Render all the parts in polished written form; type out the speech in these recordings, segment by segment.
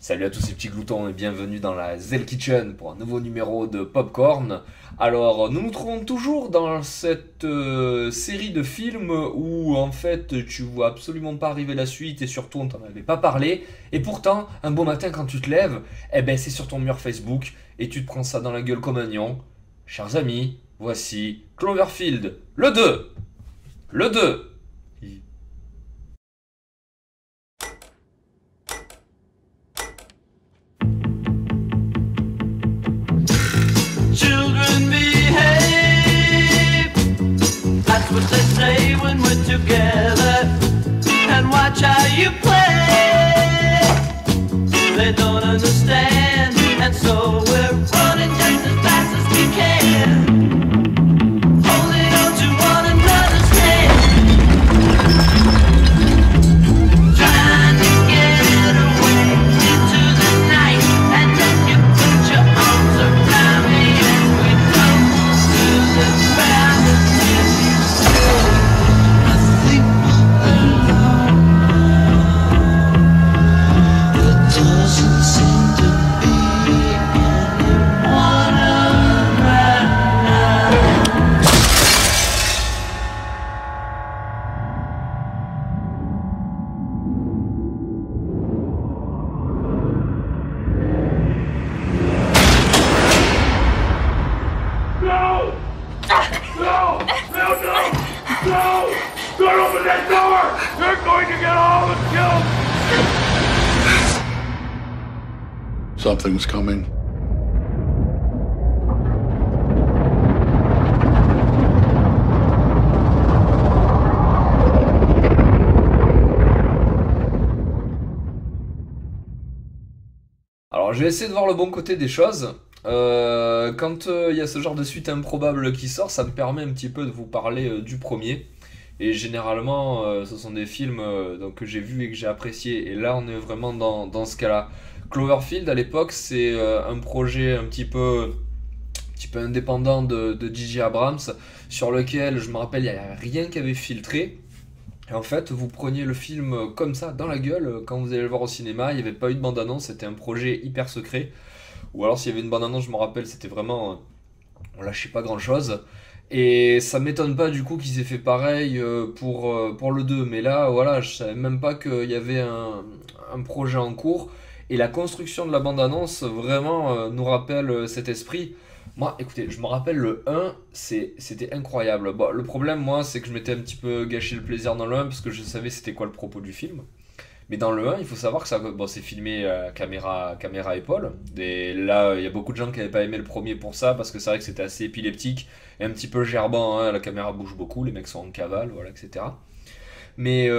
Salut à tous ces petits gloutons et bienvenue dans la Zell Kitchen pour un nouveau numéro de Popcorn. Alors, nous nous trouvons toujours dans cette série de films où en fait tu vois absolument pas arriver la suite et surtout on t'en avait pas parlé. Et pourtant, un beau matin quand tu te lèves, eh ben c'est sur ton mur Facebook et tu te prends ça dans la gueule comme un lion. Chers amis, voici Cloverfield, le 2. Le 2. Children behave. That's what they say when we're together. And watch how you play. They don't understand, and so we're running just as fast as we can. Holding on to one another's hand. Trying to get away into the night, and then you put your arms around me and we tumble to the ground. I think there doesn't seem to be anyone around. No! No! No, no! No! Don't open that door! You're going to get all killed! Something's coming. Alors, je vais essayer de voir le bon côté des choses. Quand il y a ce genre de suite improbable qui sort, ça me permet un petit peu de vous parler du premier. Et généralement, ce sont des films donc, que j'ai vus et que j'ai appréciés. Et là, on est vraiment dans ce cas-là. Cloverfield, à l'époque, c'est un projet un petit peu indépendant de J.J. Abrams, sur lequel, je me rappelle, il n'y avait rien qui avait filtré. Et en fait, vous preniez le film comme ça, dans la gueule, quand vous allez le voir au cinéma, il n'y avait pas eu de bande-annonce, c'était un projet hyper secret. Ou alors s'il y avait une bande-annonce, je me rappelle, c'était vraiment... on lâchait pas grand-chose. Et ça m'étonne pas du coup qu'il s'est fait pareil pour le 2. Mais là, voilà, je savais même pas qu'il y avait un projet en cours. Et la construction de la bande-annonce, vraiment, nous rappelle cet esprit. Moi, écoutez, je me rappelle le 1, c'était incroyable. Bon, le problème, moi, c'est que je m'étais un petit peu gâché le plaisir dans le 1 parce que je savais c'était quoi le propos du film. Mais dans le 1, il faut savoir que ça, bon, c'est filmé caméra épaule. Et là, il y a beaucoup de gens qui n'avaient pas aimé le premier pour ça, parce que c'est vrai que c'était assez épileptique et un petit peu gerbant, hein. La caméra bouge beaucoup, les mecs sont en cavale, voilà, etc. Mais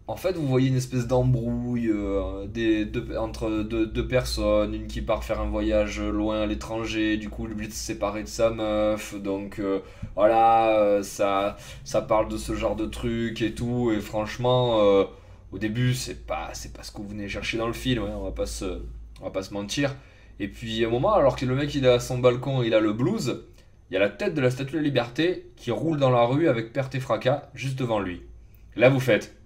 en fait, vous voyez une espèce d'embrouille entre deux personnes, une qui part faire un voyage loin à l'étranger, du coup, il est obligé de se séparer de sa meuf, donc voilà, ça parle de ce genre de truc et tout, et franchement, au début, c'est pas ce que vous venez chercher dans le film, hein, on va pas se mentir. Et puis, à un moment, alors que le mec il est à son balcon, il a le blues, il y a la tête de la Statue de la Liberté qui roule dans la rue avec perte et fracas juste devant lui. Là, vous faites.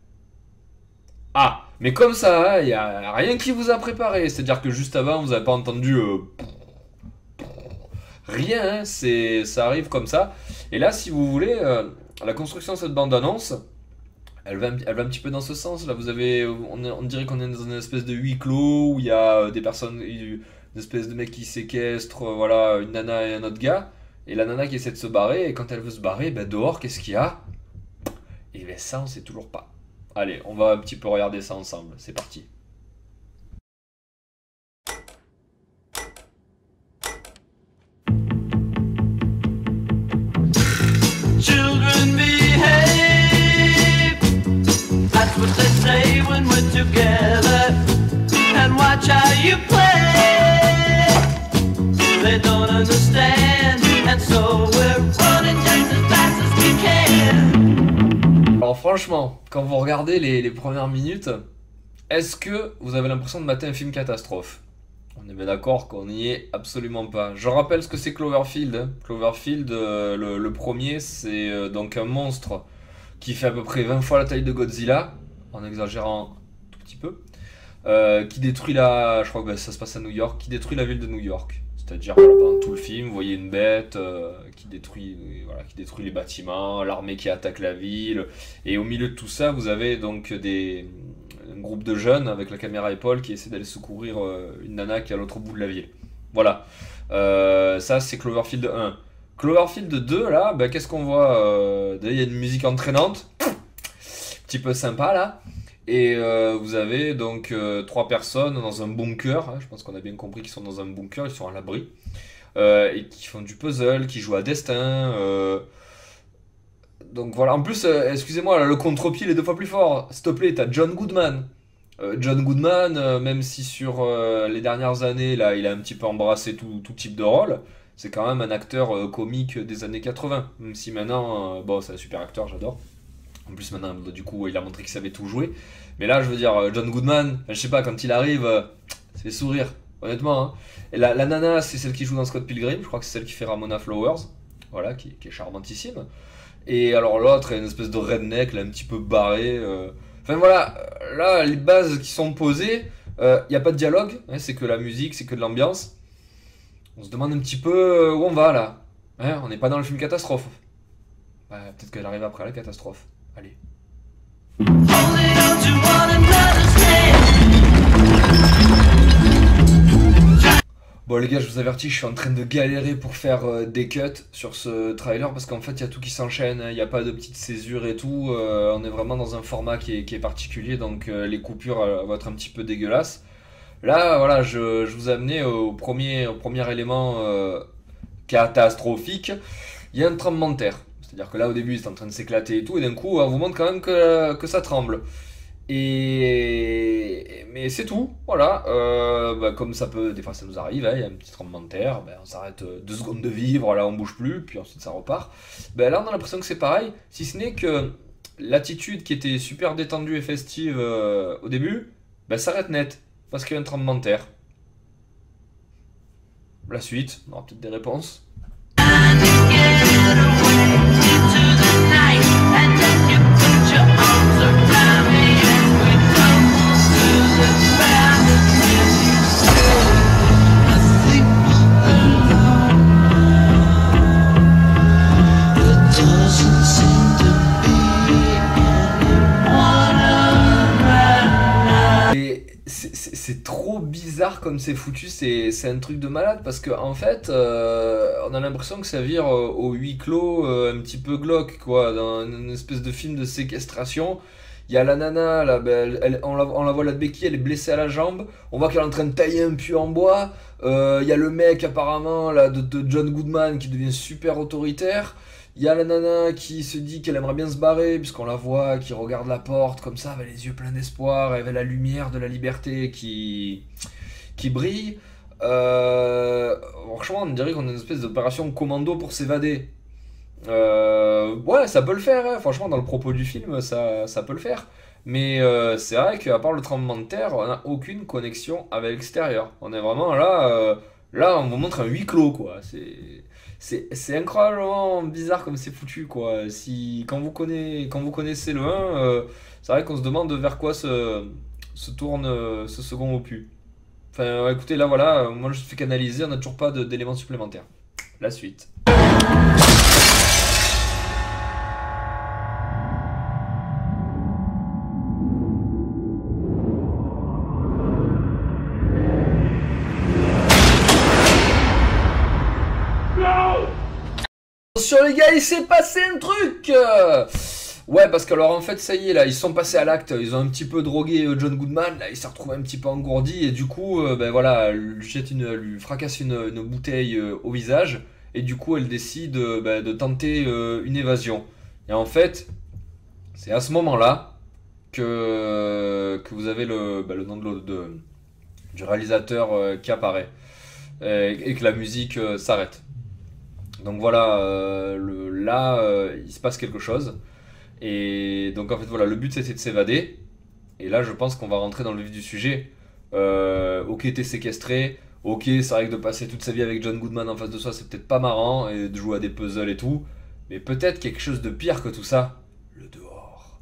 Ah, mais comme ça, il n'y a rien qui vous a préparé. C'est-à-dire que juste avant, vous n'avez pas entendu rien, hein, ça arrive comme ça. Et là, si vous voulez, la construction de cette bande-annonce, elle va un petit peu dans ce sens. Là, on dirait qu'on est dans une espèce de huis clos où il y a des personnes, une espèce de mec qui séquestre, voilà, une nana et un autre gars. Et la nana qui essaie de se barrer, et quand elle veut se barrer, ben dehors, qu'est-ce qu'il y a? Et ben ça, on sait toujours pas. Allez, on va un petit peu regarder ça ensemble. C'est parti. Children behave. That's what they say when we're together. And watch how you play. They don't understand, and so we're running just as fast as we can. Alors franchement, quand vous regardez les premières minutes, est-ce que vous avez l'impression de mater un film catastrophe? On est bien d'accord qu'on n'y est absolument pas. Je rappelle ce que c'est Cloverfield, hein. Cloverfield, le premier, c'est donc un monstre qui fait à peu près 20 fois la taille de Godzilla, en exagérant un tout petit peu. qui détruit je crois que ça se passe à New York, qui détruit la ville de New York. C'est-à-dire voilà, pendant tout le film, vous voyez une bête qui détruit les bâtiments, l'armée qui attaque la ville, et au milieu de tout ça, vous avez donc un groupe de jeunes avec la caméra épaule qui essaie d'aller secourir une nana qui est à l'autre bout de la ville. Voilà, ça c'est Cloverfield 1. Cloverfield 2, là, bah, qu'est-ce qu'on voit il y a une musique entraînante, petit peu sympa là. Et vous avez donc 3 personnes dans un bunker, hein, je pense qu'on a bien compris qu'ils sont dans un bunker, ils sont à l'abri, et qui font du puzzle, qui jouent à destin. Donc voilà, en plus, excusez-moi, là, le contre-pied il est 2 fois plus fort. S'il te plaît, t'as John Goodman. John Goodman, même si sur les dernières années, là, il a un petit peu embrassé tout type de rôle, c'est quand même un acteur comique des années 80. Même si maintenant, bon, c'est un super acteur, j'adore. En plus maintenant, du coup, il a montré qu'il savait tout jouer. Mais là, je veux dire, John Goodman, je sais pas, quand il arrive, ça fait sourire, honnêtement. Hein. Et la nana, c'est celle qui joue dans Scott Pilgrim, je crois que c'est celle qui fait Ramona Flowers, voilà, qui est charmantissime. Et alors l'autre est une espèce de redneck, là, un petit peu barré. Enfin voilà, là, les bases qui sont posées, il n'y a pas de dialogue, hein, c'est que la musique, c'est que de l'ambiance. On se demande un petit peu où on va, là. Hein, on n'est pas dans le film catastrophe. Peut-être qu'elle arrive après la catastrophe. Allez. Holding on to one another's hand. Bon les gars, je vous avertis, je suis en train de galérer pour faire des cuts sur ce trailer parce qu'en fait il y a tout qui s'enchaîne, il n'y a pas de petites césures et tout, on est vraiment dans un format qui est particulier, donc les coupures vont être un petit peu dégueulasses. Là voilà, je vous ai amené au premier élément catastrophique, il y a un tremblement de terre. C'est-à-dire que là au début c'est en train de s'éclater et tout, et d'un coup on vous montre quand même que ça tremble. Mais c'est tout, voilà. Comme ça peut, des fois ça nous arrive, hein, il y a un petit tremblement de terre, on s'arrête 2 secondes de vivre, là on bouge plus, puis ensuite ça repart. Là on a l'impression que c'est pareil, si ce n'est que l'attitude qui était super détendue et festive au début, s'arrête net, parce qu'il y a un tremblement de terre. La suite, on aura peut-être des réponses. C'est trop bizarre comme c'est foutu, c'est un truc de malade parce que en fait on a l'impression que ça vire au huis clos un petit peu glauque quoi, dans une espèce de film de séquestration. Il y a la nana là, on la voit, la béquille, elle est blessée à la jambe, on voit qu'elle est en train de tailler un puits en bois. Il y a le mec apparemment là, de John Goodman qui devient super autoritaire. Il y a la nana qui se dit qu'elle aimerait bien se barrer, puisqu'on la voit, qui regarde la porte comme ça, avec les yeux pleins d'espoir, avec la lumière de la liberté qui brille. Franchement, on dirait qu'on a une espèce d'opération commando pour s'évader. Ouais, ça peut le faire, hein. Franchement, dans le propos du film, ça peut le faire. Mais c'est vrai qu'à part le tremblement de terre, on n'a aucune connexion avec l'extérieur. On est vraiment là, là, on vous montre un huis clos, quoi. C'est incroyablement bizarre comme c'est foutu quoi. Quand vous connaissez le 1, c'est vrai qu'on se demande vers quoi se tourne ce second opus. Enfin écoutez là voilà, moi je fais qu'analyser, on n'a toujours pas d'éléments supplémentaires. La suite. Attention les gars, il s'est passé un truc. Ouais, parce que alors en fait ça y est là, ils sont passés à l'acte, ils ont un petit peu drogué John Goodman, là il s'est retrouvé un petit peu engourdi et du coup voilà, lui fracasse une bouteille au visage et du coup elle décide de tenter une évasion. Et en fait, c'est à ce moment-là que vous avez le nom du réalisateur qui apparaît et que la musique s'arrête. Donc voilà, il se passe quelque chose. Et donc en fait voilà, le but c'était de s'évader. Et là je pense qu'on va rentrer dans le vif du sujet. Ok, t'es séquestré. Ok, c'est vrai que de passer toute sa vie avec John Goodman en face de soi, c'est peut-être pas marrant. Et de jouer à des puzzles et tout. Mais peut-être quelque chose de pire que tout ça. Le dehors.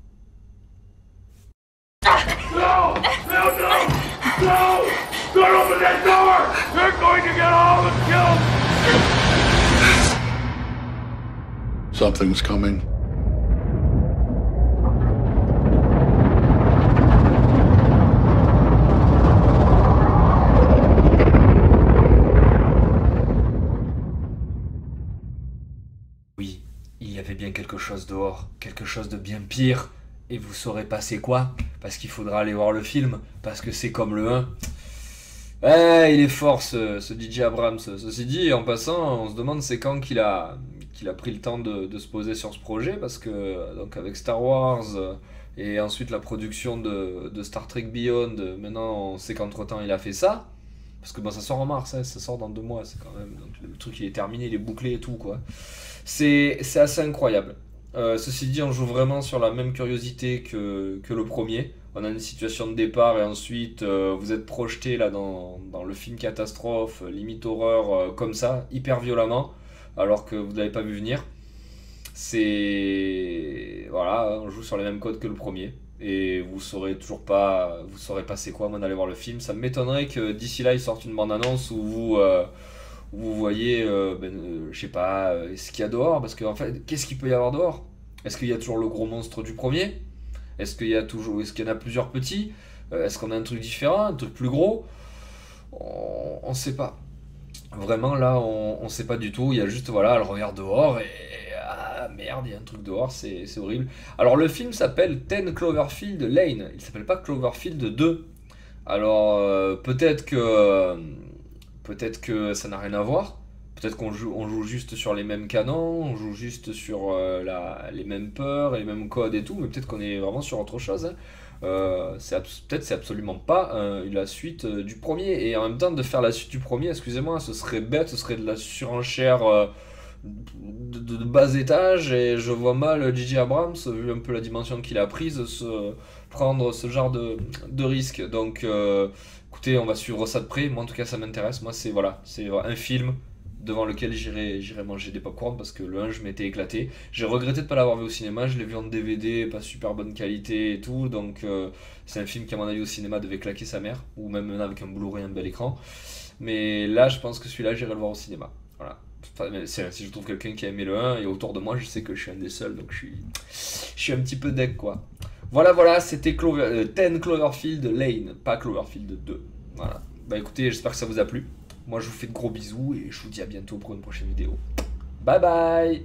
No! No, no! No! Don't open that door! They're going to get all the kills! Something's coming. Oui, il y avait bien quelque chose dehors, quelque chose de bien pire. Et vous saurez pas c'est quoi, parce qu'il faudra aller voir le film, parce que c'est comme le 1. Il est fort ce DJ Abrams. Ceci dit, en passant, on se demande c'est quand qu'il a pris le temps de se poser sur ce projet, parce que donc avec Star Wars et ensuite la production de Star Trek Beyond, maintenant on sait qu'entre-temps il a fait ça. Parce que bon, ça sort en mars, hein, ça sort dans 2 mois, c'est quand même. Donc le truc il est terminé, il est bouclé et tout quoi. C'est assez incroyable. Ceci dit, on joue vraiment sur la même curiosité que le premier. On a une situation de départ et ensuite vous êtes projeté là dans le film catastrophe, limite horreur, comme ça, hyper violemment, alors que vous ne l'avez pas vu venir. C'est. Voilà, on joue sur les mêmes codes que le premier. Et vous saurez pas c'est quoi, moi d'aller voir le film. Ça m'étonnerait que d'ici là ils sortent une bande-annonce où vous voyez, je sais pas, ce qu'il y a dehors, parce qu'en fait, qu'est-ce qu'il peut y avoir dehors? Est-ce qu'il y a toujours le gros monstre du premier? Est-ce qu'il y en a plusieurs petits? Est-ce qu'on a un truc différent, un truc plus gros? On sait pas. Vraiment là, on sait pas du tout. Il y a juste, voilà, elle regarde dehors et ah merde, il y a un truc dehors, c'est horrible. Alors le film s'appelle 10 Cloverfield Lane. Il s'appelle pas Cloverfield 2. Alors peut-être que ça n'a rien à voir. Peut-être on joue juste sur les mêmes canons, on joue juste sur les mêmes peurs et les mêmes codes et tout, mais peut-être qu'on est vraiment sur autre chose. Hein. Peut-être c'est absolument pas la suite du premier. Et en même temps, de faire la suite du premier, excusez-moi, ce serait bête, ce serait de la surenchère de bas étage. Et je vois mal J.J. Abrams, vu un peu la dimension qu'il a prise, prendre ce genre de risque. Donc écoutez, on va suivre ça de près. Moi en tout cas ça m'intéresse. Moi c'est un film devant lequel j'irai manger des popcorn, parce que le 1 je m'étais éclaté. J'ai regretté de ne pas l'avoir vu au cinéma, je l'ai vu en DVD, pas super bonne qualité et tout, donc c'est un film qui à mon avis au cinéma devait claquer sa mère, ou même avec un Blu-ray, un bel écran. Mais là je pense que celui-là j'irai le voir au cinéma. Voilà. Enfin, si je trouve quelqu'un qui a aimé le 1 et autour de moi, je sais que je suis un des seuls, donc je suis un petit peu deck quoi. Voilà, c'était 10 Cloverfield Lane, pas Cloverfield 2. Voilà. Bah écoutez, j'espère que ça vous a plu. Moi je vous fais de gros bisous et je vous dis à bientôt pour une prochaine vidéo. Bye bye.